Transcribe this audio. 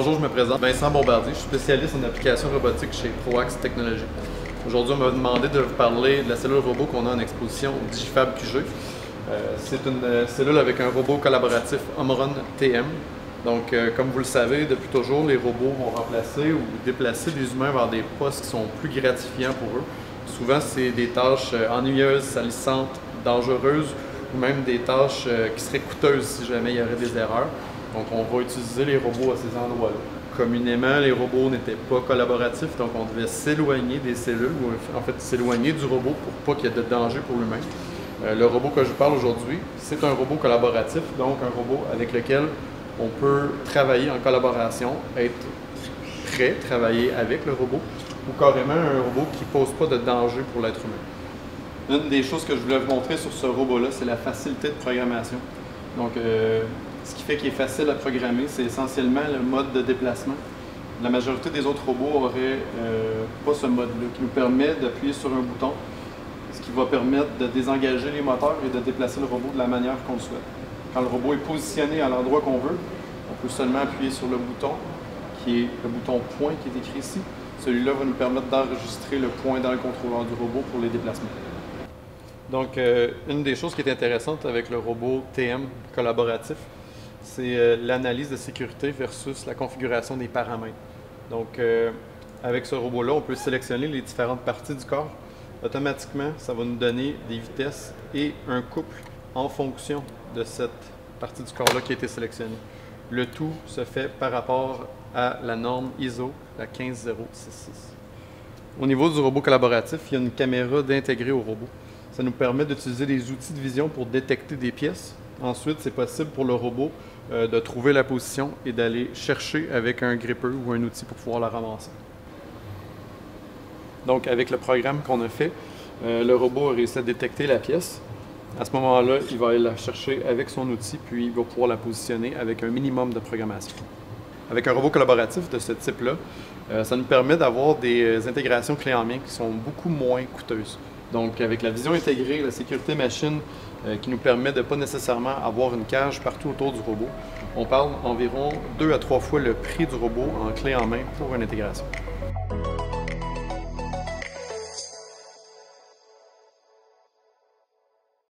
Bonjour, je me présente Vincent Bombardier, je suis spécialiste en application robotique chez ProAxe Technologies. Aujourd'hui, on m'a demandé de vous parler de la cellule robot qu'on a en exposition au Digifab QG. C'est une cellule avec un robot collaboratif Omron TM. Donc, comme vous le savez, depuis toujours, les robots vont remplacer ou déplacer les humains vers des postes qui sont plus gratifiants pour eux. Souvent, c'est des tâches ennuyeuses, salissantes, dangereuses ou même des tâches qui seraient coûteuses si jamais il y aurait des erreurs. Donc, on va utiliser les robots à ces endroits-là. Communément, les robots n'étaient pas collaboratifs, donc on devait s'éloigner des cellules, ou en fait s'éloigner du robot pour pas qu'il y ait de danger pour l'humain. Le robot que je vous parle aujourd'hui, c'est un robot collaboratif, donc un robot avec lequel on peut travailler en collaboration, être prêt, travailler avec le robot, ou carrément un robot qui ne pose pas de danger pour l'être humain. Une des choses que je voulais vous montrer sur ce robot-là, c'est la facilité de programmation. Donc, ce qui fait qu'il est facile à programmer, c'est essentiellement le mode de déplacement. La majorité des autres robots n'auraient pas ce mode-là, qui nous permet d'appuyer sur un bouton, ce qui va permettre de désengager les moteurs et de déplacer le robot de la manière qu'on le souhaite. Quand le robot est positionné à l'endroit qu'on veut, on peut seulement appuyer sur le bouton, qui est le bouton point qui est écrit ici. Celui-là va nous permettre d'enregistrer le point dans le contrôleur du robot pour les déplacements. Donc, une des choses qui est intéressante avec le robot TM collaboratif, c'est l'analyse de sécurité versus la configuration des paramètres. Donc, avec ce robot-là, on peut sélectionner les différentes parties du corps. Automatiquement, ça va nous donner des vitesses et un couple en fonction de cette partie du corps-là qui a été sélectionnée. Le tout se fait par rapport à la norme ISO, la 15066. Au niveau du robot collaboratif, il y a une caméra d'intégrer au robot. Ça nous permet d'utiliser des outils de vision pour détecter des pièces. Ensuite, c'est possible pour le robot de trouver la position et d'aller chercher avec un grippeur ou un outil pour pouvoir la ramasser. Donc, avec le programme qu'on a fait, le robot a réussi à détecter la pièce. À ce moment-là, il va aller la chercher avec son outil, puis il va pouvoir la positionner avec un minimum de programmation. Avec un robot collaboratif de ce type-là, ça nous permet d'avoir des intégrations clés en main qui sont beaucoup moins coûteuses. Donc, avec la vision intégrée, la sécurité machine qui nous permet de ne pas nécessairement avoir une cage partout autour du robot, on parle environ 2 à 3 fois le prix du robot en clé en main pour une intégration.